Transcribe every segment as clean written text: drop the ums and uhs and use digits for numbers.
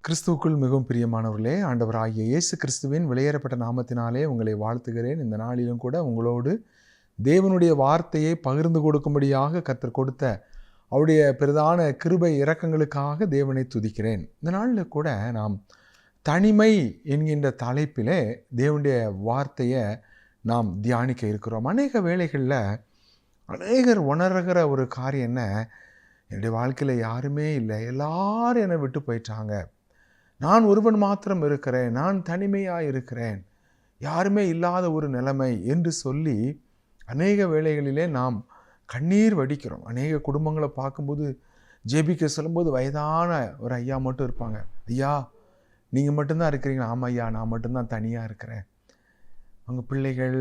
கிறிஸ்துவுக்குள் மிகவும் பிரியமானவர்களே, ஆண்டவராகிய இயேசு கிறிஸ்துவின் வெளியேறப்பட்ட நாமத்தினாலே உங்களை வாழ்த்துகிறேன். இந்த நாளிலும் கூட உங்களோடு தேவனுடைய வார்த்தையை பகிர்ந்து கொடுக்கும்படியாக கர்த்தர் கொடுத்த அவருடைய பிரதான கிருபை இரக்கங்களுக்காக தேவனை துதிக்கிறேன். இந்த நாளில் கூட நாம் தனிமை என்கின்ற தலைப்பிலே தேவனுடைய வார்த்தையை நாம் தியானிக்க இருக்கிறோம். அநேக வேளைகளில் அநேகர் உணர்கிற ஒரு காரியம் என்ன, என்னுடைய வாழ்க்கையில் யாருமே இல்லை, எல்லாரும் என்னை விட்டு போயிட்டாங்க, நான் ஒருவன் மாத்திரம் இருக்கிறேன், நான் தனிமையாக இருக்கிறேன், யாருமே இல்லாத ஒரு நிலைமை என்று சொல்லி அநேக வேளைகளிலே நாம் கண்ணீர் வடிக்கிறோம். அநேக குடும்பங்களை பார்க்கும்போது ஜெபிக்க சொல்லும்போது வயதான ஒரு ஐயா மட்டும் இருப்பாங்க. ஐயா நீங்கள் மட்டும்தான் இருக்கிறீங்களா? ஆமாம் ஐயா, நான் மட்டும்தான் தனியாக இருக்கிறேன். அவங்க பிள்ளைகள்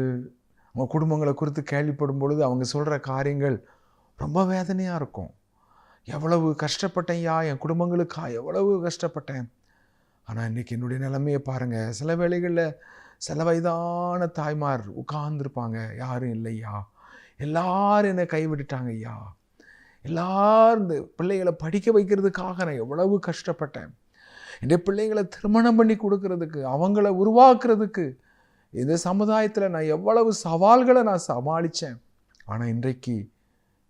அவங்க குடும்பங்களை குறித்து கேள்விப்படும் பொழுது அவங்க சொல்கிற காரியங்கள் ரொம்ப வேதனையாக இருக்கும். எவ்வளவு கஷ்டப்பட்டேன் ஐயா, என் குடும்பங்களுக்கா எவ்வளவு கஷ்டப்பட்டேன். ஆனால் இன்றைக்கி என்னுடைய நிலைமையை பாருங்கள். சில வேளைகளில் சில வயதான தாய்மார் உட்கார்ந்துருப்பாங்க, யாரும் இல்லையா, எல்லாரும் என்னை கைவிட்டுட்டாங்க ஐயா, எல்லாரும் இந்த பிள்ளைகளை படிக்க வைக்கிறதுக்காக நான் எவ்வளவு கஷ்டப்பட்டேன், என்னுடைய பிள்ளைகளை திருமணம் பண்ணி கொடுக்கறதுக்கு, அவங்கள உருவாக்குறதுக்கு இந்த சமுதாயத்தில் நான் எவ்வளவு சவால்களை நான் சமாளித்தேன். ஆனால் இன்றைக்கு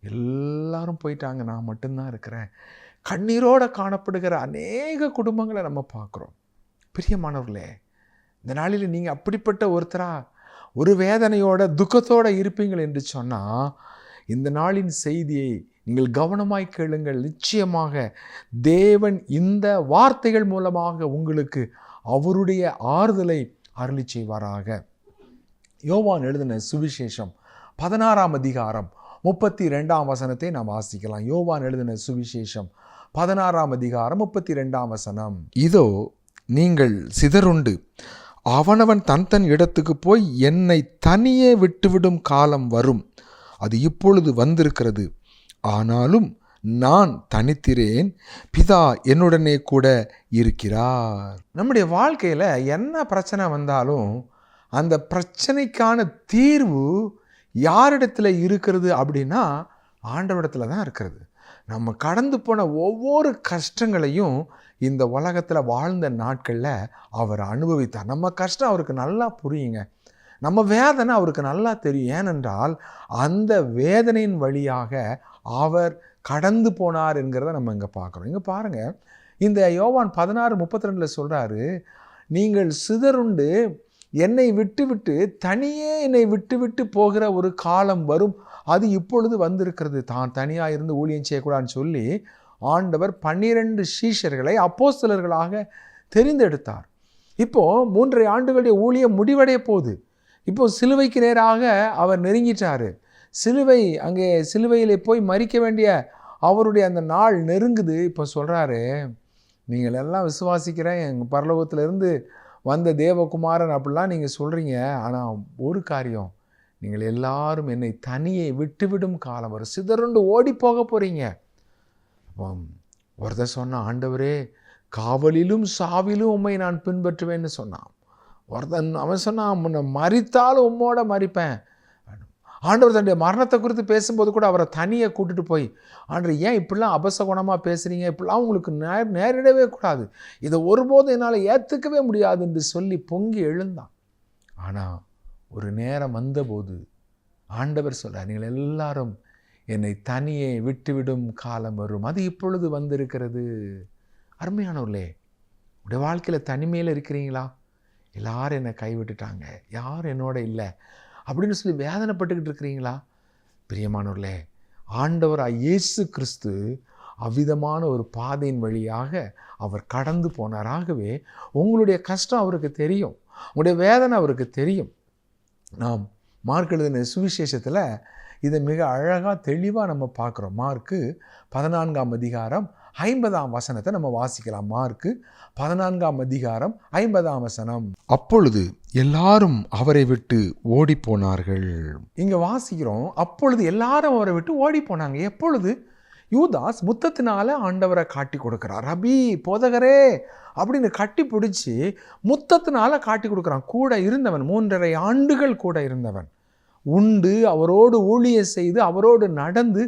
எல்லாரும் போயிட்டாங்க, நான் மட்டும்தான் இருக்கிறேன். கண்ணீரோடு காணப்படுகிற அநேக குடும்பங்களை நம்ம பார்க்குறோம். பிரியமானவர்களே, இந்த நாளில் நீங்கள் அப்படிப்பட்ட ஒருத்தராக ஒரு வேதனையோட துக்கத்தோடு இருப்பீங்கள் என்று சொன்னால் இந்த நாளின் செய்தியை நீங்கள் கவனமாய் கேளுங்கள். நிச்சயமாக தேவன் இந்த வார்த்தைகள் மூலமாக உங்களுக்கு அவருடைய ஆறுதலை அருளி செய்வாராக. யோவான் எழுதின சுவிசேஷம் 16ஆம் அதிகாரம் 32ஆம் வசனத்தை நாம் வாசிக்கலாம். யோவான் எழுதின சுவிசேஷம் 16ஆம் அதிகாரம் 32ஆம் வசனம். இதோ நீங்கள் சிதறுண்டு அவனவன் தன் இடத்துக்கு போய் என்னை தனியே விட்டுவிடும் காலம் வரும், அது இப்பொழுது வந்திருக்கிறது. ஆனாலும் நான் தனித்திரேன், பிதா என்னுடனே கூட இருக்கிறார். நம்முடைய வாழ்க்கையில் என்ன பிரச்சனை வந்தாலும் அந்த பிரச்சனைக்கான தீர்வு யாரிடத்துல இருக்கிறது அப்படின்னா ஆண்டவரிடத்துல தான் இருக்கிறது. நம்ம கடந்து போன ஒவ்வொரு கஷ்டங்களையும் இந்த உலகத்தில் வாழ்ந்த நாட்களில் அவர் அனுபவித்தார். நம்ம கஷ்டம் அவருக்கு நல்லா புரியுங்க, நம்ம வேதனை அவருக்கு நல்லா தெரியும். ஏனென்றால் அந்த வேதனையின் வழியாக அவர் கடந்து போனார் என்கிறத நம்ம இங்கே பார்க்குறோம். இங்கே பாருங்கள், இந்த யோவான் 16:32 சொல்கிறாரு, நீங்கள் சிதறுண்டு என்னை விட்டுவிட்டு தனியே என்னை விட்டுவிட்டு போகிற ஒரு காலம் வரும், அது இப்பொழுது வந்திருக்கிறது. தான் தனியாக இருந்து ஊழியம் செய்யக்கூடாதுன்னு சொல்லி ஆண்டவர் 12 சீஷர்களை அப்போஸ்தலர்களாக தெரிந்தெடுத்தார். இப்போது 3.5 ஆண்டுகளுடைய ஊழியம் முடிவடைய போகுது. இப்போது சிலுவைக்கு நேராக அவர் நெருங்கிட்டார். சிலுவை, அங்கே சிலுவையில் போய் மரிக்க வேண்டிய அவருடைய அந்த நாள் நெருங்குது. இப்போ சொல்கிறாரு, நீங்கள் எல்லாம் விசுவாசிக்கிறேன், எங்கள் பரலோகத்திலிருந்து வந்த தேவகுமாரன் அப்படிலாம் நீங்கள் சொல்கிறீங்க, ஆனால் ஒரு காரியம், நீங்கள் எல்லாரும் என்னை தனியே விட்டுவிடும் காலம் வரும், சிதறுண்டு ஓடி போக போகிறீங்க. ஒருத்தர் சொன்னான், ஆண்டவரே காவலிலும் சாவிலும் உம்மை நான் பின்பற்றுவேன்னு சொன்னான். ஒருத்தன் அவன் சொன்னான், முன்ன மரித்தாலும் உம்மோட மரிப்பேன். ஆண்டவர் தன்னுடைய மரணத்தை குறித்து பேசும்போது கூட அவரை தனியை கூட்டிட்டு போய், ஆண்டவர் ஏன் இப்படிலாம் அபசகுணமாக பேசுகிறீங்க, இப்படிலாம் உங்களுக்கு நேரிடவே கூடாது, இதை ஒருபோதும் என்னால் ஏற்றுக்கவே முடியாது என்று சொல்லி பொங்கி எழுந்தான். ஆனால் ஒரு நேரம் வந்தபோது ஆண்டவர் சொல்கிறார், நீங்கள் எல்லாரும் என்னை தனியே விட்டுவிடும் காலம் வரும், அது இப்பொழுது வந்திருக்கிறது. அருமையானவர்களே, உடைய வாழ்க்கையில் தனிமையில் இருக்கிறீங்களா? எல்லாரும் என்னை கைவிட்டுட்டாங்க, யாரும் என்னோட இல்லை அப்படின்னு சொல்லி வேதனைப்பட்டுக்கிட்டு இருக்கிறீங்களா? பிரியமானவர்களே, ஆண்டவராக இயேசு கிறிஸ்து அவ்விதமான ஒரு பாதையின் வழியாக அவர் கடந்து போனாராகவே உங்களுடைய கஷ்டம் அவருக்கு தெரியும், உங்களுடைய வேதனை அவருக்கு தெரியும். நாம் மார்க் எழுதின சுவிசேஷத்தில் இதை மிக அழகாக தெளிவாக நம்ம பார்க்குறோம். மார்க்கு 14ஆம் அதிகாரம் 50ஆம் வசனத்தை நம்ம வாசிக்கலாம். மார்க்கு 14ஆம் அதிகாரம் 50ஆம் வசனம். அப்பொழுது எல்லாரும் அவரை விட்டு ஓடி போனார்கள். இங்கே வாசிக்கிறோம், அப்பொழுது எல்லாரும் அவரை விட்டு ஓடி போனாங்க. எப்பொழுது? யூதாஸ் முத்தத்தினால ஆண்டவரை காட்டி கொடுக்குறார். ரபி, போதகரே அப்படின்னு கட்டி பிடிச்சி முத்தத்தினால காட்டி கொடுக்குறான். கூட இருந்தவன், 3.5 ஆண்டுகள் கூட இருந்தவன், உண்டு அவரோடு ஊழிய செய்து அவரோடு நடந்து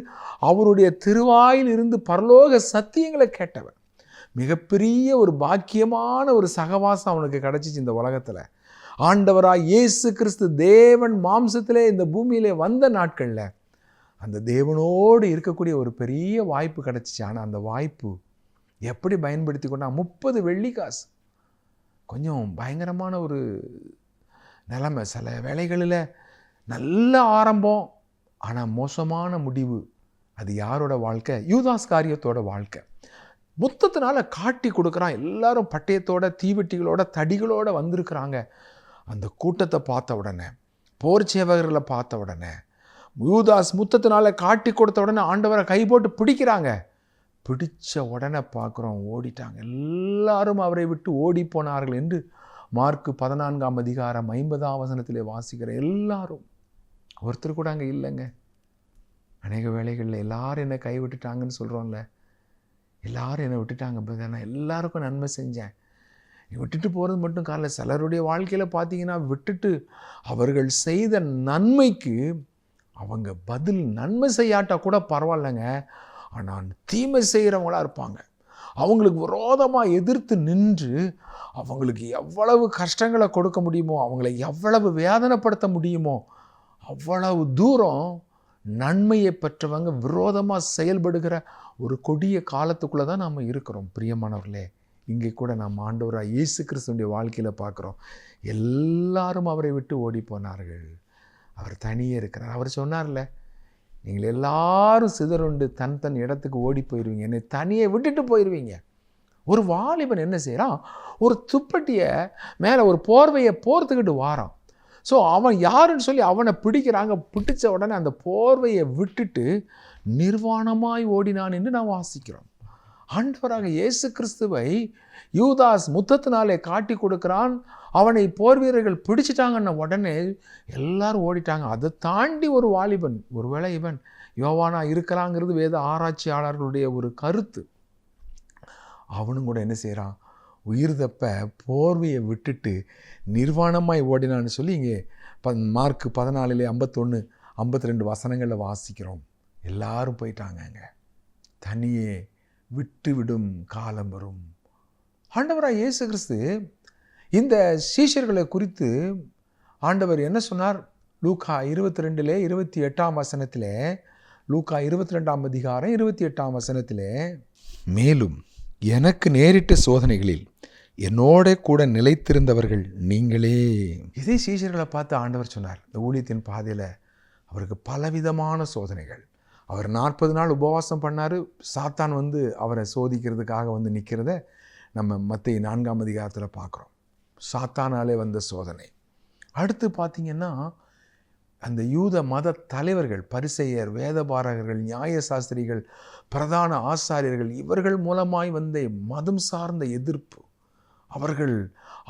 அவருடைய திருவாயில் இருந்து பரலோக சத்தியங்களை கேட்டவன், மிகப்பெரிய ஒரு பாக்கியமான ஒரு சகவாசம் அவனுக்கு கிடைச்சிச்சு இந்த உலகத்தில். ஆண்டவராய் இயேசு கிறிஸ்து தேவன் மாம்சத்திலே இந்த பூமியிலே வந்த நாட்களில் அந்த தேவனோடு இருக்கக்கூடிய ஒரு பெரிய வாய்ப்பு கிடைச்சிச்சு. ஆனால் அந்த வாய்ப்பு எப்படி பயன்படுத்தி கொண்டா? 30 வெள்ளிக்காசு. கொஞ்சம் பயங்கரமான ஒரு நிலைமை. சில வேளைகளில் நல்ல ஆரம்பம், ஆனால் மோசமான முடிவு. அது யாரோட வாழ்க்கை? யூதாஸ் காரியத்தோட வாழ்க்கை. மொத்தத்தினால காட்டி கொடுக்குறான். எல்லாரும் பட்டயத்தோட, தீவெட்டிகளோட, தடிகளோட வந்திருக்கிறாங்க. அந்த கூட்டத்தை பார்த்த உடனே, போர் சேவகர்களை பார்த்த உடனே, யூதாஸ் முத்தத்தினால காட்டி கொடுத்த உடனே ஆண்டவரை கை போட்டு பிடிக்கிறாங்க. பிடிச்ச உடனே பார்க்குறோம் ஓடிட்டாங்க. எல்லாரும் அவரை விட்டு ஓடி போனார்கள் என்று மார்க் 14:50 வாசிக்கிற எல்லாரும். ஒருத்தர் கூட அங்கே இல்லைங்க. அநேக வேளைகளில் எல்லாரும் என்னை கைவிட்டுட்டாங்கன்னு சொல்கிறோம்ல, எல்லாரும் என்னை விட்டுட்டாங்க. நான் எல்லாருக்கும் நன்மை செஞ்சேன். விட்டுட்டு போகிறது மட்டும் காலைல. சிலருடைய வாழ்க்கையில் பார்த்தீங்கன்னா விட்டுட்டு அவர்கள் செய்த நன்மைக்கு அவங்க பதில் நன்மை செய்யாட்டா கூட பரவாயில்லைங்க, ஆனால் தீமை செய்கிறவங்களாக இருப்பாங்க. அவங்களுக்கு விரோதமாக எதிர்த்து நின்று அவங்களுக்கு எவ்வளவு கஷ்டங்களை கொடுக்க முடியுமோ, அவங்களை எவ்வளவு வேதனைப்படுத்த முடியுமோ அவ்வளவு தூரம் நன்மையை பெற்றவங்க விரோதமாக செயல்படுகிற ஒரு கொடிய காலத்துக்குள்ளே தான் நாம் இருக்கிறோம். பிரியமானவர்களே, இங்கே கூட நாம் ஆண்டவராக இயேசு கிறிஸ்துவினுடைய வாழ்க்கையில் பார்க்குறோம். எல்லாரும் அவரை விட்டு ஓடி போனார்கள். அவர் தனியே இருக்கிறார். அவர் சொன்னார்ல, நீங்கள் எல்லாரும் சிதறுண்டு தன் இடத்துக்கு ஓடி போயிடுவீங்க, என்னை தனியே விட்டுட்டு போயிடுவீங்க. ஒரு வாலிபன் என்ன செய்கிறான்? ஒரு துப்பட்டியை மேலே ஒரு போர்வையை போர்த்துக்கிட்டு வாரான். ஸோ அவன் யாருன்னு சொல்லி அவனை பிடிக்கிறாங்க. பிடிச்ச உடனே அந்த போர்வையை விட்டுட்டு நிர்வாணமாய் ஓடினான் என்று நாம் வாசிக்கிறோம். ஆண்டவராக இயேசு கிறிஸ்துவை யூதாஸ் முத்தத்தினாலே காட்டி கொடுக்கிறான். அவனை போர் வீரர்கள் பிடிச்சிட்டாங்கன்ன உடனே எல்லாரும் ஓடிட்டாங்க. அதை தாண்டி ஒரு வாலிபன், ஒருவேளை இவன் யோவானா இருக்கலாங்கிறது வேத ஆராய்ச்சியாளர்களுடைய ஒரு கருத்து. அவனும் கூட என்ன செய்கிறான்? உயிர் தப்ப போர்வையை விட்டுட்டு நிர்வாணமாய் ஓடினான்னு சொல்லி இங்கே மார்க் 14:51-52 வசனங்களில் வாசிக்கிறோம். எல்லாரும் போயிட்டாங்க. தனியே விட்டு விடும் காலம் வரும். ஆண்டவராக இயேசு கிறிஸ்து இந்த சீஷர்களை குறித்து ஆண்டவர் என்ன சொன்னார்? லூக்கா 22:28 லூக்கா 22:28 மேலும் எனக்கு நேரிட்ட சோதனைகளில் என்னோட கூட நிலைத்திருந்தவர்கள் நீங்களே. இதே சீஷர்களை பார்த்து ஆண்டவர் சொன்னார். இந்த ஊழியத்தின் பாதையில் அவருக்கு பலவிதமான சோதனைகள். அவர் 40 நாள் உபவாசம் பண்ணார். சாத்தான் வந்து அவரை சோதிக்கிறதுக்காக வந்து நிற்கிறத நம்ம மத்தேயு 4 பார்க்குறோம். சாத்தானாலே வந்த சோதனை. அடுத்து பார்த்திங்கன்னா அந்த யூத மத தலைவர்கள், பரிசேயர், வேதபாரகர்கள், நியாயசாஸ்திரிகள், பிரதான ஆசாரியர்கள், இவர்கள் மூலமாய் வந்த மதம் சார்ந்த எதிர்ப்பு. அவர்கள்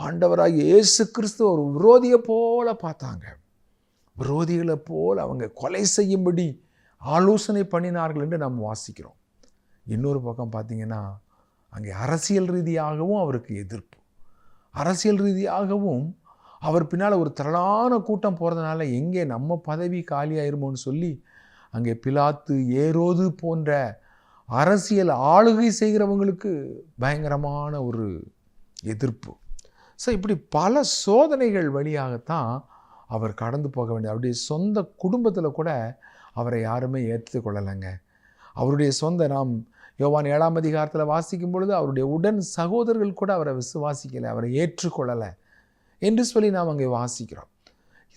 ஆண்டவராகிய இயேசு கிறிஸ்து ஒரு விரோதியை போல பார்த்தாங்க. விரோதிகளை போல் அவங்க கொலை செய்யும்படி ஆலோசனை பண்ணினார்கள் என்று நாம் வாசிக்கிறோம். இன்னொரு பக்கம் பார்த்திங்கன்னா அங்கே அரசியல் ரீதியாகவும் அவருக்கு எதிர்ப்பு. அரசியல் ரீதியாகவும் அவர் பின்னால் ஒரு திரளான கூட்டம் போகிறதுனால எங்கே நம்ம பதவி காலியாயிருமோன்னு சொல்லி அங்கே பிலாத்து, ஏரோது போன்ற அரசியல் ஆளுகை செய்கிறவங்களுக்கு பயங்கரமான ஒரு எதிர்ப்பு. ஸோ இப்படி பல சோதனைகள் வழியாகத்தான் அவர் கடந்து போக வேண்டிய. அவருடைய சொந்த குடும்பத்தில் கூட அவரை யாருமே ஏற்றுக்கொள்ளலைங்க. அவருடைய சொந்த நாம் யோவான் 7 வாசிக்கும் பொழுது அவருடைய உடன் சகோதரர்கள் கூட அவரை விசுவாசிக்கலை, அவரை ஏற்றுக்கொள்ளலை என்று சொல்லி நாம் அங்கே வாசிக்கிறோம்.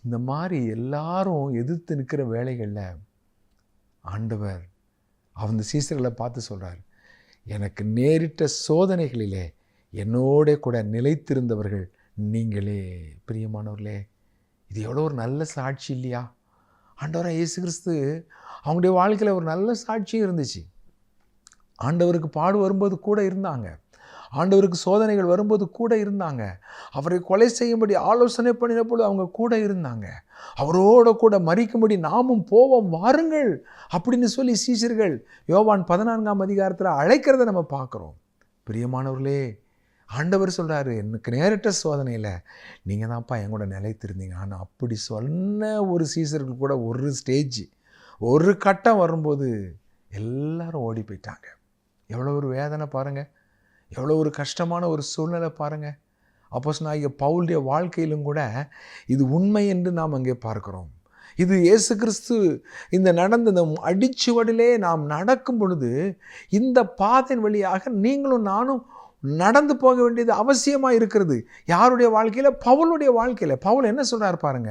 இந்த மாதிரி எல்லாரும் எதிர்த்து நிற்கிற வேளைகளில் ஆண்டவர் அந்த சீசர்களை பார்த்து சொல்கிறார், எனக்கு நேரிட்ட சோதனைகளிலே என்னோட கூட நிலைத்திருந்தவர்கள் நீங்களே. பிரியமானவர்களே, இது எவ்வளோ ஒரு நல்ல சாட்சி இல்லையா? ஆண்டவராக இயேசு கிறிஸ்து அவங்களுடைய வாழ்க்கையில் ஒரு நல்ல சாட்சியும் இருந்துச்சு. ஆண்டவருக்கு பாடு வரும்போது கூட இருந்தாங்க. ஆண்டவருக்கு சோதனைகள் வரும்போது கூட இருந்தாங்க. அவரை கொலை செய்யும்படி ஆலோசனை பண்ணின பொழுது அவங்க கூட இருந்தாங்க. அவரோட கூட மரிக்கும்படி நாமும் போவோம் வாருங்கள் அப்படின்னு சொல்லி சீஷர்கள் யோவான் 14 அழைக்கிறத நம்ம பார்க்குறோம். பிரியமானவர்களே, ஆண்டவர் சொல்கிறாரு, எனக்கு நேரிட்ட சோதனையில் நீங்கள் தான்ப்பா என் கூட நிலைத்திருந்தீங்க. ஆனால் அப்படி சொன்ன ஒரு சீசர்கள் கூட ஒரு ஸ்டேஜ், ஒரு கட்டம் வரும்போது எல்லாரும் ஓடி போயிட்டாங்க. எவ்வளோ ஒரு வேதனை பாருங்கள், எவ்வளோ ஒரு கஷ்டமான ஒரு சூழ்நிலை பாருங்கள். அப்போஸ்தலனாகிய பவுலுடைய வாழ்க்கையிலும் கூட இது உண்மை என்று நாம் அங்கே பார்க்கிறோம். இது இயேசு கிறிஸ்து இந்த நடந்த இந்த அடிச்சுவடிலே நாம் நடக்கும் பொழுது இந்த பாதையின் வழியாக நீங்களும் நானும் நடந்து போக வேண்டியது அவசியமாக இருக்கிறது. யாருடைய வாழ்க்கையில்? பவுலுடைய வாழ்க்கையில். பவுல் என்ன சொல்கிறார் பாருங்க.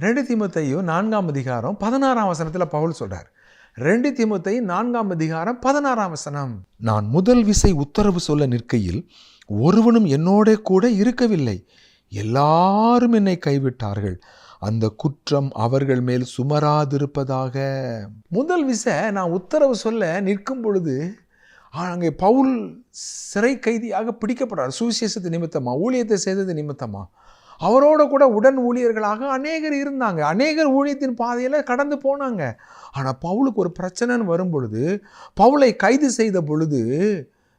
2 தீமோத்தேயு 4ஆம் அதிகாரம் 16ஆம் வசனத்தில் பவுல் சொல்கிறார். 2 தீமோத்தேயு 4ஆம் அதிகாரம் 16ஆம் வசனம். நான் முதல் விசை உத்தரவு சொல்ல நிற்கையில் ஒருவனும் என்னோட கூட இருக்கவில்லை, எல்லாரும் என்னை கைவிட்டார்கள், அந்த குற்றம் அவர்கள் மேல் சுமராதிருப்பதாக. முதல் விசை நான் உத்தரவு சொல்ல நிற்கும் பொழுது அங்கே பவுல் சிறை கைதியாக பிடிக்கப்படுறார். சுவிசேஷத்து நிமித்தமா, ஊழியத்தை செய்தது நிமித்தமா. அவரோட கூட உடன் ஊழியர்களாக அநேகர் இருந்தாங்க. அநேகர் ஊழியத்தின் பாதையில் கடந்து போனாங்க. ஆனால் பவுலுக்கு ஒரு பிரச்சனைன்னு வரும் பொழுது, பவுலை கைது செய்த பொழுது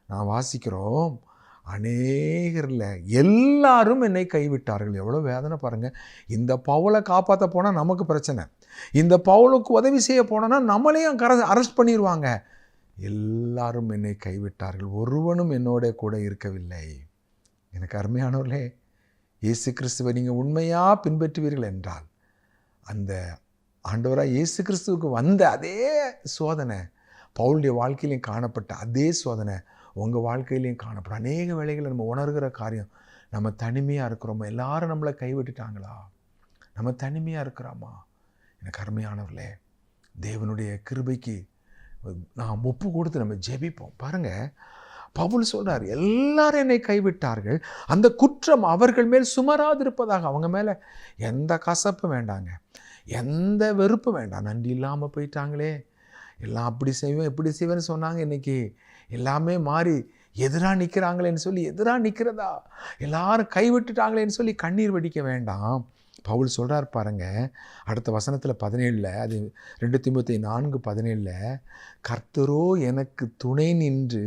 நான் வாசிக்கிறோம், அநேகரில் எல்லாரும் என்னை கைவிட்டார்கள். எவ்வளோ வேதனை பாருங்கள். இந்த பவுலை காப்பாற்ற போனால் நமக்கு பிரச்சனை, இந்த பவுலுக்கு உதவி செய்ய போனோன்னா நம்மளையும் அரெஸ்ட் பண்ணிடுவாங்க. எல்லாரும் என்னை கைவிட்டார்கள், ஒருவனும் என்னோட கூட இருக்கவில்லை. எனக்கு அருமையானவர்களே, இயேசு கிறிஸ்துவை நீங்கள் உண்மையாக பின்பற்றுவீர்கள் என்றால் அந்த ஆண்டவராக இயேசு கிறிஸ்துவுக்கு வந்த அதே சோதனை, பவுலுடைய வாழ்க்கையிலையும் காணப்பட்ட அதே சோதனை உங்கள் வாழ்க்கையிலையும் காணப்படும். அநேக வேளைகளை நம்ம உணர்கிற காரியம், நம்ம தனிமையாக இருக்கிறோமா? எல்லாரும் நம்மளை கைவிட்டுட்டாங்களா? நம்ம தனிமையாக இருக்கிறோமா? எனக்கு அருமையானவர்களே, தேவனுடைய கிருபைக்கு நாம் ஒப்பு கொடுத்து நம்ம ஜெபிப்போம். பாருங்கள், பவுல் சொல்கிறார், எல்லாரும் என்னை கைவிட்டார்கள், அந்த குற்றம் அவர்கள் மேல் சுமராதிருப்பதாக. அவங்க மேலே எந்த கசப்பும் வேண்டாங்க, எந்த வெறுப்பு வேண்டாம். நன்றி இல்லாமல் போயிட்டாங்களே, எல்லாம் அப்படி செய்வேன் இப்படி செய்வேன்னு சொன்னாங்க, இன்றைக்கி எல்லாமே மாறி எதிராக நிற்கிறாங்களேன்னு சொல்லி எதிராக நிற்கிறதா, எல்லாரும் கைவிட்டுட்டாங்களேன்னு சொல்லி கண்ணீர் வடிக்க வேண்டாம். பவுல் சொல்கிறார் பாருங்க, அடுத்த வசனத்தில் 17, அது 2 தீமோத்தேயு 4:17, கர்த்தரோ எனக்கு துணை நின்று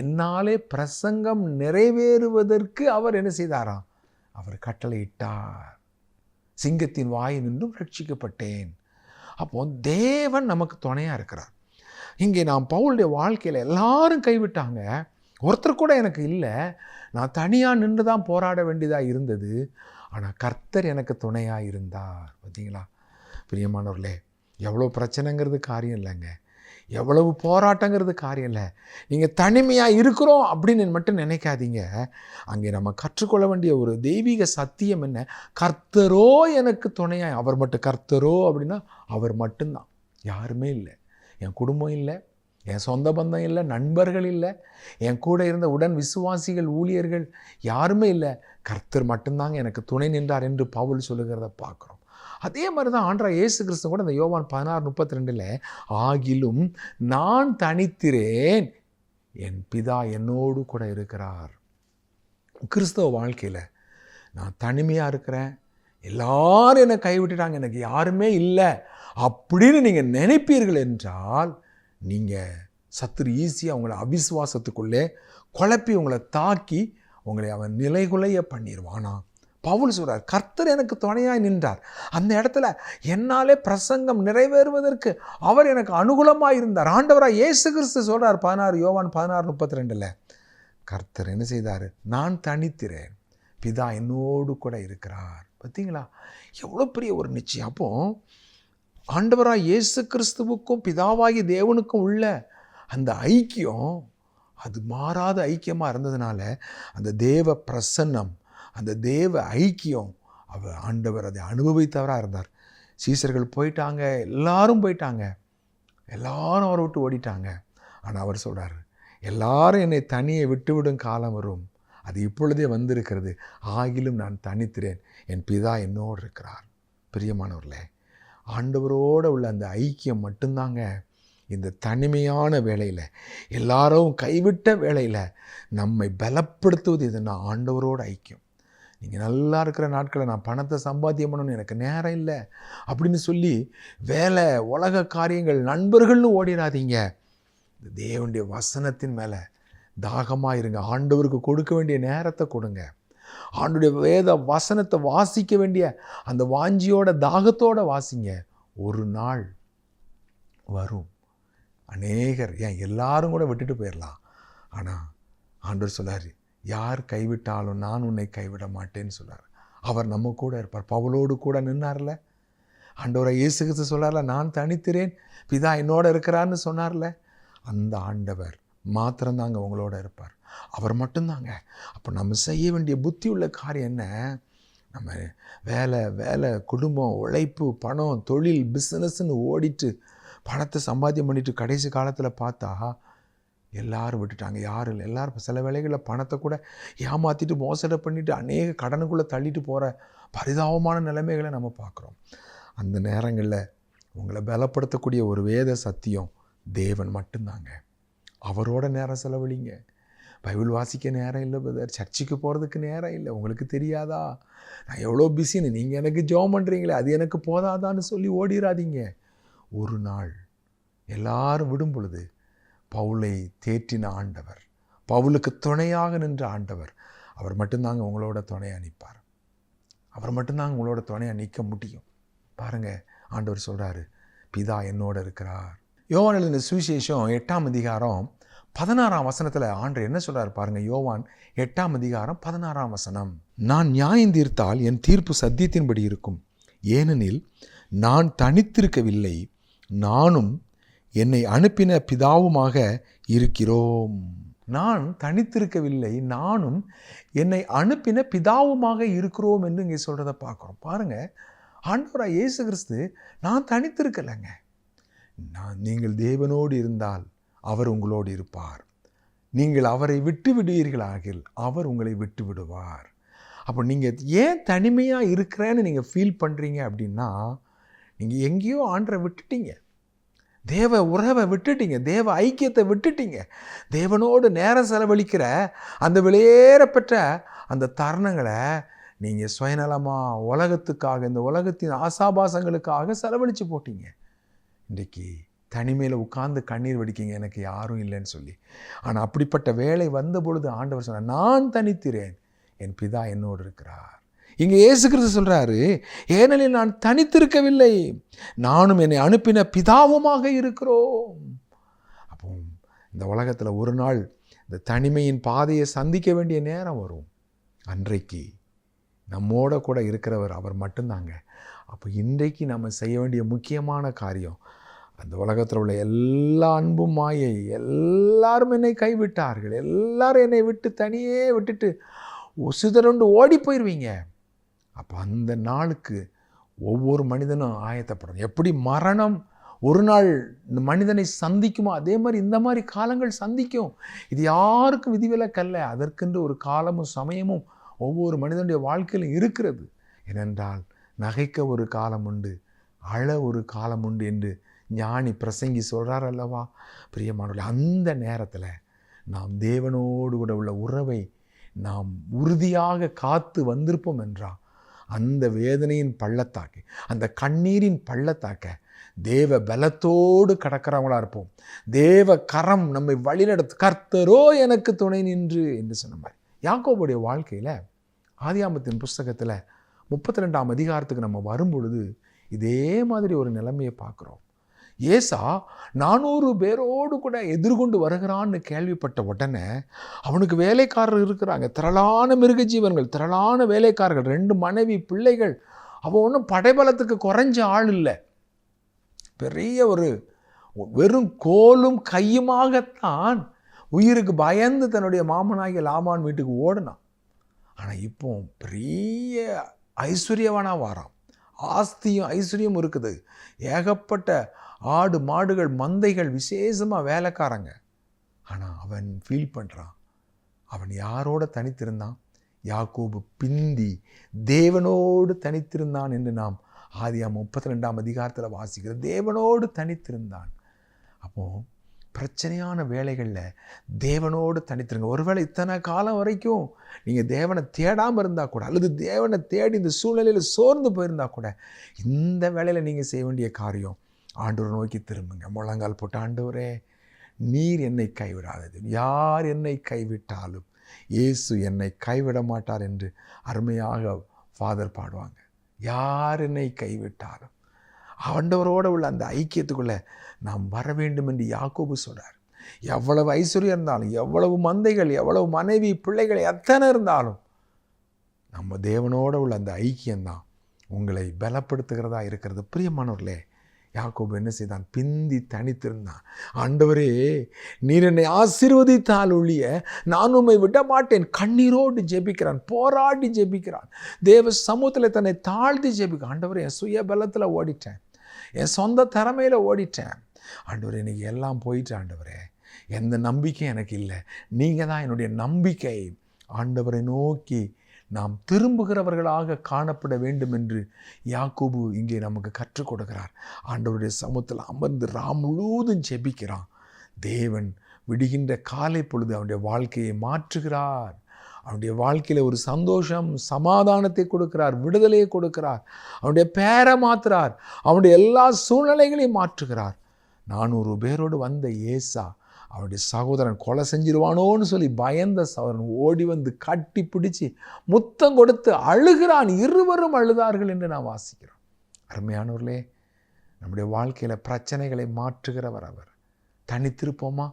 என்னாலே பிரசங்கம் நிறைவேறுவதற்கு அவர் என்ன செய்தாராம்? அவர் கட்டளையிட்டார். சிங்கத்தின் வாய் நின்றும் ரட்சிக்கப்பட்டேன். அப்போ தேவன் நமக்கு துணையாக இருக்கிறார். இங்கே நான் பவுலுடைய வாழ்க்கையில் எல்லாரும் கைவிட்டாங்க, ஒருத்தர் கூட எனக்கு இல்லை, நான் தனியாக நின்று தான் போராட வேண்டியதாக இருந்தது. ஆனால் கர்த்தர் எனக்கு துணையாக இருந்தார். பார்த்தீங்களா பிரியமானவர்களே, எவ்வளோ பிரச்சனைங்கிறது காரியம் இல்லைங்க, எவ்வளவு போராட்டங்கிறது காரியம் இல்லை. நீங்கள் தனிமையாக இருக்கிறோம் அப்படின்னு மட்டும் நினைக்காதீங்க. அங்கே நம்ம கற்றுக்கொள்ள வேண்டிய ஒரு தெய்வீக சத்தியம் என்ன? கர்த்தரோ எனக்கு துணையாக. அவர் மட்டும் கர்த்தரோ அப்படின்னா அவர் மட்டும்தான், யாருமே இல்லை. என் குடும்பம் இல்லை, என் சொந்த பந்தம் இல்லை, நண்பர்கள் இல்லை, என் கூட இருந்த உடன் விசுவாசிகள் ஊழியர்கள் யாருமே இல்லை, கர்த்தர் மட்டும்தாங்க எனக்கு துணை நின்றார் என்று பவுல் சொல்லுகிறத பார்க்குறோம். அதே மாதிரி தான் ஆண்டவராகிய இயேசு கிறிஸ்து கூட இந்த யோவான் 16:32 ஆகிலும் நான் தனித்திரேன், என் பிதா என்னோடு கூட இருக்கிறார். கிறிஸ்தவ வாழ்க்கையில் நான் தனிமையாக இருக்கிறேன், எல்லாரும் என்னை கைவிட்டுட்டாங்க, எனக்கு யாருமே இல்லை அப்படின்னு நீங்கள் நினைப்பீர்கள் என்றால் நீங்கள் சத்துரு ஈஸியாக உங்களை அவிசுவாசத்துக்குள்ளே குழப்பி உங்களை தாக்கி உங்களை அவன் நிலைகுலைய பண்ணிடுவானா. பவுல் சொல்கிறார், கர்த்தர் எனக்கு துணையாய் நின்றார், அந்த இடத்துல என்னாலே பிரசங்கம் நிறைவேறுவதற்கு அவர் எனக்கு அனுகூலமாக இருந்தார். ஆண்டவராக இயேசு கிறிஸ்து சொல்கிறார் யோவான் 16:32, கர்த்தர் என்ன செய்தார்? நான் தனித்திரேன், பிதா என்னோடு கூட இருக்கிறார். பார்த்தீங்களா எவ்வளோ பெரிய ஒரு நிச்சயம். அப்போ ஆண்டவராக இயேசு கிறிஸ்துவுக்கும் பிதாவாகி தேவனுக்கும் உள்ள அந்த ஐக்கியம், அது மாறாத ஐக்கியமாக இருந்ததுனால அந்த தேவ பிரசன்னம், அந்த தேவ ஐக்கியம், அவர் ஆண்டவர் அதை அனுபவித்தவராக இருந்தார். சீசர்கள் போயிட்டாங்க, எல்லாரும் போயிட்டாங்க, எல்லாரும் அவரை விட்டு ஓடிட்டாங்க. ஆனால் அவர் சொல்கிறார், எல்லாரும் என்னை தனியே விட்டுவிடும் காலம் வரும், அது இப்பொழுதே வந்திருக்கிறது, ஆகிலும் நான் தனித்திரேன், என் பிதா என்னோடு இருக்கிறார். பிரியமானவர்களே, ஆண்டவரோடு உள்ள அந்த ஐக்கியம் மட்டும்தாங்க இந்த தனிமையான வேளையில், எல்லாரும் கைவிட்ட வேளையில் நம்மை பலப்படுத்துவது எதுனா ஆண்டவரோட ஐக்கியம். நீங்கள் நல்லா இருக்கிற நாட்களை நான் பணத்தை சம்பாத்தியம் பண்ணணும்னு எனக்கு நேரம் இல்லை அப்படின்னு சொல்லி வேலை, உலக காரியங்கள், நண்பர்கள்னு ஓடிடாதீங்க. இந்த தேவனுடைய வசனத்தின் மேலே தாகமாக இருங்க. ஆண்டவருக்கு கொடுக்க வேண்டிய நேரத்தை கொடுங்க. ஆண்டவருடைய வேத வசனத்தை வாசிக்க வேண்டிய அந்த வாஞ்சியோட தாகத்தோடு வாசிங்க. ஒரு நாள் வரும், அநேகர், ஏன் எல்லாரும் கூட விட்டுட்டு போயிடலாம், ஆனால் ஆண்டவர் சொல்றாரு, யார் கைவிட்டாலும் நான் உன்னை கைவிட மாட்டேன்னு சொல்றாரு. அவர் நம்ம கூட இருப்பார். பவுலோடு கூட நின்னார்ல. ஆண்டவரை இயேசு கிறிஸ்து சொல்றார்ல, நான் தனித்திரேன், பிதா என்னோட இருக்கிறான்னு சொன்னார்ல. அந்த ஆண்டவர் மாத்திரம்தாங்க உங்களோட இருப்பார். அவர் மட்டும்தாங்க. அப்போ நம்ம செய்ய வேண்டிய புத்தி உள்ள காரியம் என்ன? நம்ம வேலை, குடும்பம், உழைப்பு, பணம், தொழில், பிஸ்னஸ்ன்னு ஓடிட்டு பணத்தை சம்பாத்தியம் பண்ணிட்டு கடைசி காலத்தில் பார்த்தா எல்லாரும் விட்டுட்டாங்க. யாரும் இல்லை. எல்லாரும் சில வேளைகளில் பணத்தை கூட ஏமாற்றிட்டு மோசடி பண்ணிவிட்டு அநேக கடனுக்குள்ளே தள்ளிட்டு போகிற பரிதாபமான நிலைமைகளை நம்ம பார்க்குறோம். அந்த நேரங்களில் உங்களை பலப்படுத்தக்கூடிய ஒரு வேத சத்தியம் தேவன் மட்டும்தாங்க. அவரோட நேரம் செலவழிங்க. பைபிள் வாசிக்க நேரம் இல்லை பிரதர், சர்ச்சுக்கு போகிறதுக்கு நேரம் இல்லை, உங்களுக்கு தெரியாதா நான் எவ்வளோ பிஸின்னு, நீங்கள் எனக்கு ஜெபம் பண்ணுறீங்களே அது எனக்கு போதாதான்னு சொல்லி ஓடிடாதீங்க. ஒரு நாள் எல்லாரும் விடும் பொழுது பவுலை தேற்றின ஆண்டவர், பவுலுக்கு துணையாக நின்ற ஆண்டவர், அவர் மட்டும்தாங்க உங்களோட துணையாக நிற்பார். அவர் மட்டும்தாங்க உங்களோட துணையாக நிற்க முடியும். பாருங்கள், ஆண்டவர் சொல்கிறாரு, பிதா என்னோட இருக்கிறார். யோவான் எழுதின சுவிசேஷம் 8ஆம் அதிகாரம் 16ஆம் வசனத்தில் ஆண்டவர் என்ன சொல்கிறார் பாருங்கள். யோவான் 8ஆம் அதிகாரம் 16ஆம் வசனம், நான் நியாயம் தீர்த்தால் என் தீர்ப்பு சத்தியத்தின்படி இருக்கும். ஏனெனில் நான் தனித்திருக்கவில்லை, நானும் என்னை அனுப்பின பிதாவுமாக இருக்கிறோம். நான் தனித்திருக்கவில்லை, நானும் என்னை அனுப்பின பிதாவுமாக இருக்கிறோம் என்று இங்கே சொல்கிறத பார்க்குறோம். பாருங்கள், ஆண்டவராக இயேசு கிறிஸ்து நான் தனித்திருக்கலைங்க. நீங்கள் தேவனோடு இருந்தால் அவர் உங்களோடு இருப்பார். நீங்கள் அவரை விட்டு விடுவீர்களாகில் அவர் உங்களை விட்டு விடுவார். அப்போ நீங்கள் ஏன் தனிமையாக இருக்கிறேன்னு நீங்கள் ஃபீல் பண்ணுறீங்க அப்படின்னா, நீங்கள் எங்கேயோ ஆண்டரை விட்டுட்டீங்க, தேவ உறவை விட்டுட்டீங்க, தேவ ஐக்கியத்தை விட்டுட்டீங்க. தேவனோடு நேரம் செலவழிக்கிற அந்த வெளியேறப்பெற்ற அந்த தருணங்களை நீங்கள் சுயநலமாக உலகத்துக்காக, இந்த உலகத்தின் ஆசாபாசங்களுக்காக செலவழித்து போட்டீங்க. இன்றைக்கி தனிமையில் உட்கார்ந்து கண்ணீர் வடிக்கிங்க, எனக்கு யாரும் இல்லைன்னு சொல்லி. ஆனால் அப்படிப்பட்ட வேலை வந்த பொழுது ஆண்டவர் சொன்னார், நான் தனித்திறேன், என் பிதா என்னோடு இருக்கிறார். இங்கே இயேசு கிறிஸ்து சொல்கிறாரு, ஏனெனில் நான் தனித்திருக்கவில்லை, நானும் என்னை அனுப்பின பிதாவுமாக இருக்கிறோம். அப்போ இந்த உலகத்தில் ஒரு நாள் இந்த தனிமையின் பாதையை சந்திக்க வேண்டிய நேரம் வரும். அன்றைக்கு நம்மோட கூட இருக்கிறவர் அவர் மட்டும்தாங்க. அப்போ இன்றைக்கு நம்ம செய்ய வேண்டிய முக்கியமான காரியம், அந்த உலகத்தில் உள்ள எல்லா அன்பும் மாயை, எல்லாரும் என்னை கைவிட்டார்கள், எல்லாரும் என்னை விட்டு தனியே விட்டுட்டு சிதறண்டு ஓடி போயிடுவீங்க. அப்போ அந்த நாளுக்கு ஒவ்வொரு மனிதனும் ஆயத்தப்படணும். எப்படி மரணம் ஒரு நாள் இந்த மனிதனை சந்திக்குமோ அதே மாதிரி இந்த மாதிரி காலங்கள் சந்திக்கும். இது யாருக்கும் விதிவிலக்கல்ல. அதற்கென்று ஒரு காலமும் சமயமும் ஒவ்வொரு மனிதனுடைய வாழ்க்கையிலும் இருக்கிறது. ஏனென்றால் நகைக்க ஒரு காலம் உண்டு, அழ ஒரு காலம் உண்டு என்று ஞானி பிரசங்கி சொல்கிறார் அல்லவா பிரியமானவர்களே. அந்த நேரத்தில் நாம் தேவனோடு கூட உள்ள உறவை நாம் உறுதியாக காத்து வந்திருப்போம் என்றால் அந்த வேதனையின் பள்ளத்தாக்கு, அந்த கண்ணீரின் பள்ளத்தாக்க தேவ பலத்தோடு கடக்கிறவங்களா இருப்போம். தேவ கரம் நம்மை வழிநடத்து, கர்த்தரோ எனக்கு துணை நின்று என்று சொன்ன மாதிரி. யாக்கோபுடைய வாழ்க்கையில் ஆதியாகமத்தின் புஸ்தகத்தில் 32ஆம் அதிகாரத்துக்கு நம்ம வரும்பொழுது இதே மாதிரி ஒரு நிலைமையை பார்க்குறோம். ஏசா 400 பேரோடு கூட எதிர்கொண்டு வருகிறான்னு கேள்விப்பட்ட உடனே அவனுக்கு வேலைக்காரர் இருக்கிறாங்க, திரளான மிருக ஜீவன்கள், திரளான வேலைக்காரர்கள், 2 மனைவி, பிள்ளைகள். அவன் ஒன்றும் படைபலத்துக்கு குறைஞ்ச ஆள் இல்லை. பெரிய ஒரு வெறும் கோலும் கையுமாகத்தான் உயிருக்கு பயந்து தன்னுடைய மாமனாகிய லாபான் வீட்டுக்கு ஓடினான். ஆனால் இப்போ பெரிய ஐஸ்வர்யவானாக வாரான். ஆஸ்தியும் ஐஸ்வர்யம் இருக்குது, ஏகப்பட்ட ஆடு மாடுகள், மந்தைகள், விசேஷமாக வேலைக்காரங்க. ஆனால் அவன் ஃபீல் பண்ணுறான், அவன் யாரோட தனித்திருந்தான்? யாக்கோபு பிந்தி தேவனோடு தனித்திருந்தான் என்று நாம் ஆதியாகமம் 32ஆம் அதிகாரத்தில் வாசிக்கிற தேவனோடு தனித்திருந்தான். அப்போது பிரச்சனையான வேலைகளில் தேவனோடு தனித்திருங்க. ஒருவேளை இத்தனை காலம் வரைக்கும் நீங்கள் தேவனை தேடாமல் இருந்தால் கூட, அல்லது தேவனை தேடி இந்த சூழ்நிலையில் சோர்ந்து போயிருந்தால் கூட, இந்த வேளையில் நீங்கள் செய்ய வேண்டிய காரியம் ஆண்டவரை நோக்கி திரும்புங்க. முழங்கால் போட்டு, ஆண்டவரே நீர் என்னை கைவிடாதது, யார் என்னை கைவிட்டாலும் இயேசு என்னை கைவிட மாட்டார் என்று அருமையாக ஃபாதர் பாடுவாங்க. யார் என்னை கைவிட்டாலும் ஆண்டவரோடு உள்ள அந்த ஐக்கியத்துக்குள்ளே நாம் வர வேண்டும் என்று யாக்கோபு சொல்கிறார். எவ்வளவு ஐஸ்வர்யம் இருந்தாலும், எவ்வளவு மந்தைகள், எவ்வளவு மனைவி பிள்ளைகள் எத்தனை இருந்தாலும், நம்ம தேவனோட உள்ள அந்த ஐக்கியம்தான் உங்களை பலப்படுத்துகிறதா இருக்கிறது. பிரியமானவர்களே, யாக்கோபு என்ன செய்தான்? பிந்தி தனித்திருந்தான். ஆண்டவரே, நீர் என்னை ஆசீர்வதித்தால் ஒழிய நான் உம்மை விட மாட்டேன். கண்ணீரோடு ஜெபிக்கிறான், போராடி ஜெபிக்கிறான், தேவ சமூகத்தில் தன்னை தாழ்த்தி ஜெபிக்கிறான். ஆண்டவரே, என் சுய பலத்தில் ஓடிட்டேன், என் சொந்த திறமையில் ஓடிட்டேன். ஆண்டவரே, இன்னைக்கு எல்லாம் போயிட்டு ஆண்டவரே, எந்த நம்பிக்கையும் எனக்கு இல்லை, நீங்கள் தான் என்னுடைய நம்பிக்கை. ஆண்டவரை நோக்கி நாம் திரும்புகிறவர்களாக காணப்பட வேண்டும் என்று யாக்கோபு இங்கே நமக்கு கற்றுக் கொடுக்கிறார். ஆண்டவருடைய சமூகத்தில் அமர்ந்து முழுவதும் ஜெபிக்கிறான். தேவன் விடுகின்ற காலை பொழுது அவனுடைய வாழ்க்கையை மாற்றுகிறார். அவனுடைய வாழ்க்கையில் ஒரு சந்தோஷம், சமாதானத்தை கொடுக்கிறார், விடுதலையை கொடுக்கிறார், அவனுடைய பேரை மாற்றுறார், அவனுடைய எல்லா சூழ்நிலைகளையும் மாற்றுகிறார். 400 பேரோடு வந்த ஏசா அவனுடைய சகோதரன் கொலை செஞ்சிருவானோன்னு சொல்லி பயந்த சகோதரன் ஓடி வந்து கட்டி பிடிச்சி முத்தம் கொடுத்து அழுகிறான். இருவரும் அழுதார்கள் என்று நான் வாசிக்கிறோம். அருமையானவர்களே, நம்முடைய வாழ்க்கையில் பிரச்சனைகளை மாற்றுகிறவர் அவர். தனித்திருப்போமா?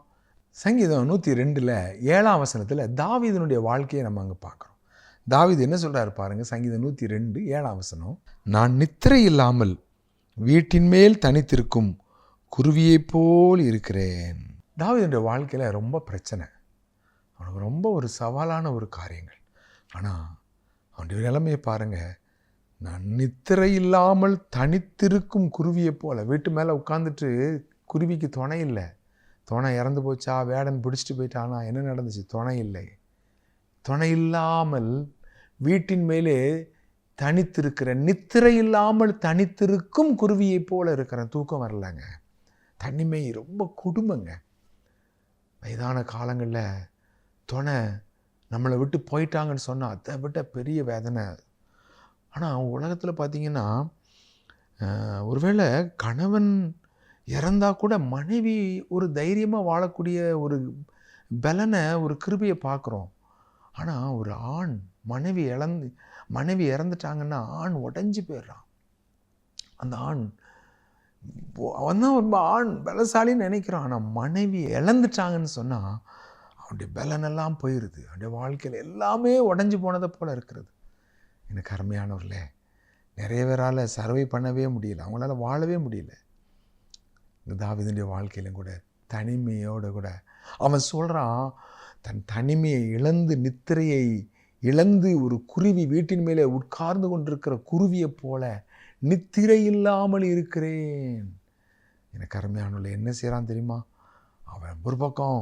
சங்கீதம் 102 7ஆம் வசனத்தில் தாவீதினுடைய வாழ்க்கையை நம்ம அங்கே பார்க்குறோம். தாவீது என்ன சொல்கிறாரு பாருங்க. சங்கீதம் 102 7ஆம் வசனம், நான் நித்திரை இல்லாமல் வீட்டின் மேல் தனித்திருக்கும் குருவியைப் போல் இருக்கிறேன். தாவீதுடைய வாழ்க்கையில் ரொம்ப பிரச்சனை, அவனுக்கு ரொம்ப ஒரு சவாலான ஒரு காரியங்கள். ஆனால் அவனுடைய நிலைமையை பாருங்கள். நான் நித்திரை இல்லாமல் தனித்திருக்கும் குருவியை போல். வீட்டு மேலே உட்காந்துட்டு குருவிக்கு துணை இல்லை. துணை இறந்து போச்சா, வேடன் பிடிச்சிட்டு போயிட்டானா, என்ன நடந்துச்சு? துணை இல்லை. துணை இல்லாமல் வீட்டின் மேலே தனித்திருக்கிற, நித்திரை இல்லாமல் தனித்திருக்கும் குருவியை போல் இருக்கிறேன். தூக்கம் வரலைங்க, தனிமை ரொம்ப கொடுமைங்க. வயதான காலங்களில் துணை நம்மளை விட்டு போயிட்டாங்கன்னு சொன்னால் அதை விட பெரிய வேதனை. ஆனால் உலகத்தில் பார்த்திங்கன்னா, ஒருவேளை கணவன் இறந்தால் கூட மனைவி ஒரு தைரியமாக வாழக்கூடிய ஒரு பலனை, ஒரு கிருபையை பார்க்குறோம். ஆனால் ஒரு ஆண் மனைவி இறந்துட்டாங்கன்னா ஆண் உடஞ்சி போயிடுறான். அந்த ஆண் அவன் தான் ரொம்ப ஆண் பலசாலின்னு நினைக்கிறான். ஆனால் மனைவி இழந்துட்டாங்கன்னு சொன்னால் அவனுடைய பலனெல்லாம் போயிடுது. அவனுடைய வாழ்க்கையில் எல்லாமே உடஞ்சி போனதை போல் இருக்கிறது. எனக்கு அருமையானவர்களே, நிறைய பேரால் சர்வை பண்ணவே முடியல, அவங்களால வாழவே முடியல. இந்த தாவீதுடைய வாழ்க்கையிலும் கூட தனிமையோடு கூட அவன் சொல்கிறான், தன் தனிமையை இழந்து, நித்திரையை இழந்து, ஒரு குருவி வீட்டின் மேலே உட்கார்ந்து கொண்டிருக்கிற குருவியை போல நித்திரை இல்லாமல் இருக்கிறேன். எனக்கு அருமையானவர்களே, என்ன செய்கிறான் தெரியுமா? அவன் ஒரு பக்கம்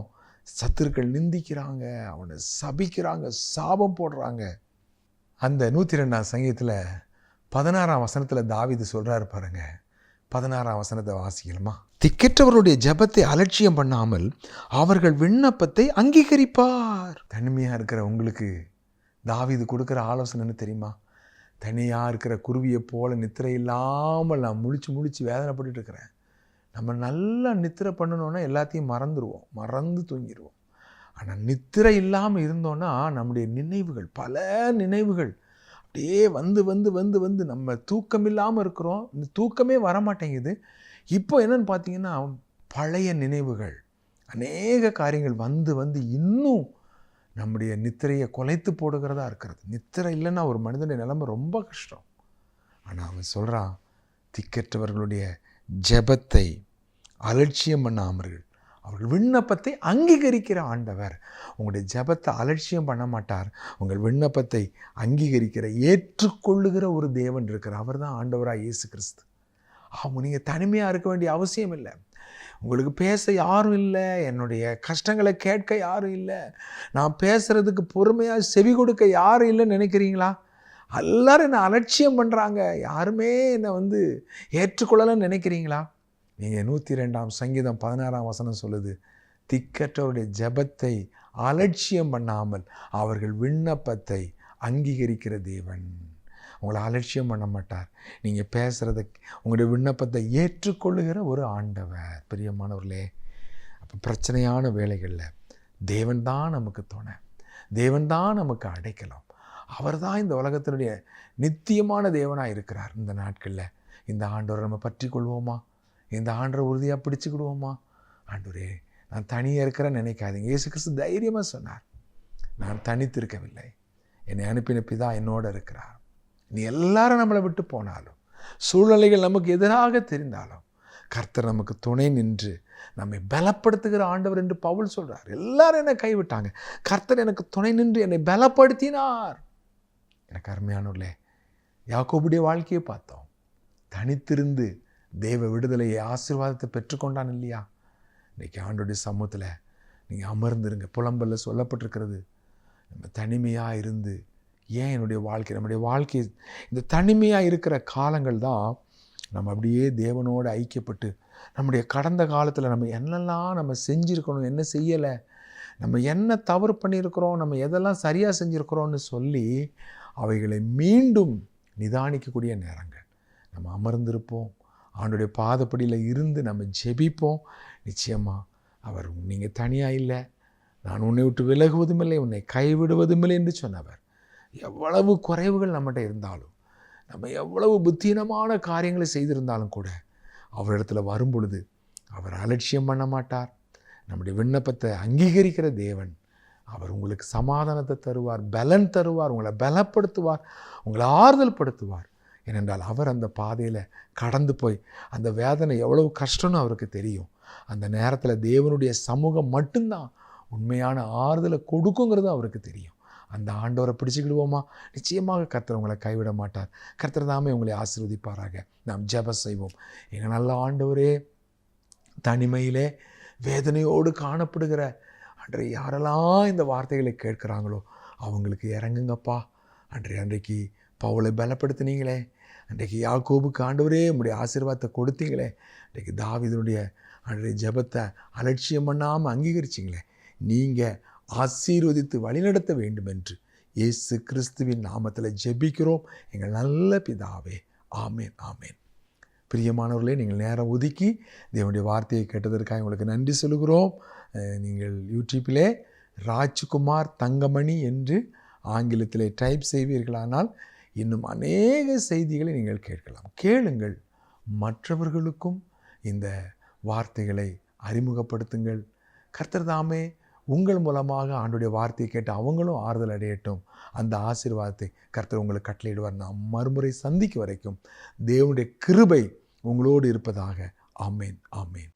சத்துருக்கள் நிந்திக்கிறாங்க, அவனை சபிக்கிறாங்க, சாபம் போடுறாங்க. அந்த 102ஆம் சங்கீதத்தில் 16ஆம் வசனத்தில் தாவீது சொல்கிறாரு பாருங்க. 16ஆம் வசனத்தை வாசிக்கலாமா? திக்கற்றவருடைய ஜெபத்தை அலட்சியம் பண்ணாமல் அவர்கள் விண்ணப்பத்தை அங்கீகரிப்பார். தனிமையாக இருக்கிற உங்களுக்கு தாவீது கொடுக்குற ஆலோசனை என்ன தெரியுமா? தனியாக இருக்கிற குருவியை போல் நித்திரை இல்லாமல் நான் முழிச்சு வேதனைப்பட்டு இருக்கிறேன். நம்ம நல்லா நித்திரை பண்ணணுன்னா எல்லாத்தையும் மறந்து தூங்கிடுவோம். ஆனால் நித்திரை இல்லாமல் இருந்தோன்னா நம்முடைய நினைவுகள், பல நினைவுகள் அப்படியே வந்து நம்ம தூக்கம் இல்லாமல் இருக்கிறோம். இந்த தூக்கமே வரமாட்டேங்குது. இப்போ என்னன்னு பார்த்தீங்கன்னா, பழைய நினைவுகள், அநேக காரியங்கள் வந்து இன்னும் நம்முடைய நித்திரையை குலைத்து போடுகிறதா இருக்கிறது. நித்திரை இல்லைன்னா ஒரு மனிதனுடைய நிலைமை ரொம்ப கஷ்டம். ஆனால் அவன் சொல்கிறான், திக்கற்றவர்களுடைய ஜெபத்தை அலட்சியம் பண்ணாமல் அவர்கள் விண்ணப்பத்தை அங்கீகரிக்கிற ஆண்டவர். உங்களுடைய ஜெபத்தை அலட்சியம் பண்ண மாட்டார். உங்கள் விண்ணப்பத்தை அங்கீகரிக்கிற, ஏற்றுக்கொள்ளுகிற ஒரு தேவன் இருக்கிறார். அவர் தான் ஆண்டவராக இயேசு கிறிஸ்து. அவங்க நீங்கள் தனிமையாக இருக்க வேண்டிய அவசியம் இல்லை. உங்களுக்கு பேச யாரும் இல்லை, என்னுடைய கஷ்டங்களை கேட்க யாரும் இல்லை, நான் பேசுகிறதுக்கு பொறுமையாக செவி கொடுக்க யாரும் இல்லைன்னு நினைக்கிறீங்களா? எல்லாரும் என்னை அலட்சியம் பண்ணுறாங்க, யாருமே என்னை ஏற்றுக்கொள்ளலன்னு நினைக்கிறீங்களா? நீங்கள் 102ஆம் சங்கீதம் 16ஆம் வசனம் சொல்லுது, திக்கற்றவருடைய ஜெபத்தை அலட்சியம் பண்ணாமல் அவர்கள் விண்ணப்பத்தை அங்கீகரிக்கிற தேவன். உங்களை அலட்சியம் பண்ண மாட்டார். நீங்கள் பேசுகிறத, உங்களுடைய விண்ணப்பத்தை ஏற்றுக்கொள்ளுகிற ஒரு ஆண்டவர். பிரியமானவர்களே, அப்போ பிரச்சனையான வேளைகளில் தேவன் தான் நமக்கு துணை, தேவன் தான் நமக்கு அடைக்கலம். அவர் தான் இந்த உலகத்தினுடைய நித்தியமான தேவனாக இருக்கிறார். இந்த நாட்களில் இந்த ஆண்டவரை நம்ம பற்றி கொள்வோமா? இந்த ஆண்டவரை உறுதியாக பிடிச்சிக்கிடுவோமா? ஆண்டவரே, நான் தனியாக இருக்கிறேன்னு நினைக்காதீங்க. இயேசு கிறிஸ்து தைரியமாக சொன்னார், நான் தனித்திருக்கவில்லை, என்னை அனுப்பின பிதா என்னோடு இருக்கிறார். நீ எல்லாரும் நம்மளை விட்டு போனாலும், சூழ்நிலைகள் நமக்கு எதிராக தெரிந்தாலும், கர்த்தர் நமக்கு துணை நின்று நம்மை பலப்படுத்துகிற ஆண்டவர் என்று பவுல் சொல்றார். எல்லாரும் என்னை கைவிட்டாங்க, கர்த்தர் எனக்கு துணை நின்று என்னை பலப்படுத்தினார். எனக்கு அருமையானவர்களே, யாக்கோபுடைய வாழ்க்கையை பார்த்தோம். தனித்திருந்து தேவ விடுதலையை, ஆசீர்வாதத்தை பெற்றுக்கொண்டான் இல்லையா? இன்றைக்கி ஆண்டோடைய சமூகத்தில் நீங்கள் அமர்ந்துருங்க. புலம்பல்ல சொல்லப்பட்டிருக்கிறது, நம்ம தனிமையாக இருந்து, ஏன் என்னுடைய வாழ்க்கை, நம்முடைய வாழ்க்கை இந்த தனிமையாக இருக்கிற காலங்கள் தான் நம்ம அப்படியே தேவனோடு ஐக்கியப்பட்டு நம்முடைய கடந்த காலத்தில் நம்ம என்னெல்லாம் நம்ம செஞ்சுருக்கணும், என்ன செய்யலை, நம்ம என்ன தவறு பண்ணியிருக்கிறோம், நம்ம எதெல்லாம் சரியாக செஞ்சுருக்கிறோன்னு சொல்லி அவைகளை மீண்டும் நிதானிக்கக்கூடிய நேரங்கள். நம்ம அமர்ந்திருப்போம், ஆண்டுடைய பாதப்படியில் இருந்து நம்ம ஜெபிப்போம். நிச்சயமாக அவர், நீங்கள் தனியாக இல்லை, நான் உன்னை விட்டு விலகுவதும் இல்லை, உன்னை கைவிடுவதும் இல்லை என்று சொன்னவர். எவ்வளவு குறைவுகள் நம்மகிட்ட இருந்தாலும், நம்ம எவ்வளவு புத்தீனமான காரியங்களை செய்திருந்தாலும் கூட அவரிடத்துல வரும் பொழுது அவர் அலட்சியம் பண்ண மாட்டார். நம்முடைய விண்ணப்பத்தை அங்கீகரிக்கிற தேவன். அவர் உங்களுக்கு சமாதானத்தை தருவார், பலன் தருவார், உங்களை பலப்படுத்துவார், உங்களை ஆறுதல் படுத்துவார். ஏனென்றால் அவர் அந்த பாதையில் கடந்து போய் அந்த வேதனை எவ்வளவு கஷ்டம்னு அவருக்கு தெரியும். அந்த நேரத்தில் தேவனுடைய சமூகம் மட்டும்தான் உண்மையான ஆறுதலை கொடுக்குங்கிறது அவருக்கு தெரியும். அந்த ஆண்டவரை பிடிச்சிக்கிடுவோமா? நிச்சயமாக கர்த்தர் உங்களை கைவிட மாட்டார். கர்த்தர் தாமே உங்களை ஆசீர்வதிப்பாராக. நாம் ஜெபம் செய்வோம். எங்கள் நல்ல ஆண்டவரே, தனிமையிலே வேதனையோடு காணப்படுகிற அன்றைய யாரெல்லாம் இந்த வார்த்தைகளை கேட்குறாங்களோ அவங்களுக்கு இறங்குங்கப்பா. அன்றைக்கு பவுலை பலப்படுத்தினீங்களே, அன்றைக்கு யாக்கோபுக்கு ஆண்டவரே உங்களுடைய ஆசீர்வாதத்தை கொடுத்தீங்களே, அன்றைக்கு தாவீதுடைய அன்றைய ஜெபத்தை அலட்சியம் பண்ணாமல் அங்கீகரிச்சிங்களே, நீங்கள் ஆசீர்வதித்து வழிநடத்த வேண்டும் என்று இயேசு கிறிஸ்துவின் நாமத்தில் ஜெபிக்கிறோம் எங்கள் நல்ல பிதாவே. ஆமேன், ஆமேன். பிரியமானவர்களே, நீங்கள் நேரம் ஒதுக்கி தேவனுடைய வார்த்தையை கேட்டதற்காக உங்களுக்கு நன்றி சொல்கிறோம். நீங்கள் யூடியூப்பிலே ராஜ்குமார் தங்கமணி என்று ஆங்கிலத்திலே டைப் செய்வீர்களானால் இன்னும் அநேக செய்திகளை நீங்கள் கேட்கலாம். கேளுங்கள், மற்றவர்களுக்கும் இந்த வார்த்தைகளை அறிமுகப்படுத்துங்கள். கர்த்தர் தாமே உங்கள் மூலமாக ஆண்டுடைய வார்த்தையை கேட்டு அவங்களும் ஆறுதல் அடையட்டும். அந்த ஆசீர்வாதத்தை கர்த்தர் உங்களுக்கு கட்டளையிடுவார். நாம் மறுமுறை சந்திக்கும் வரைக்கும் தேவனுடைய கிருபை உங்களோடு இருப்பதாக. ஆமேன், ஆமேன்.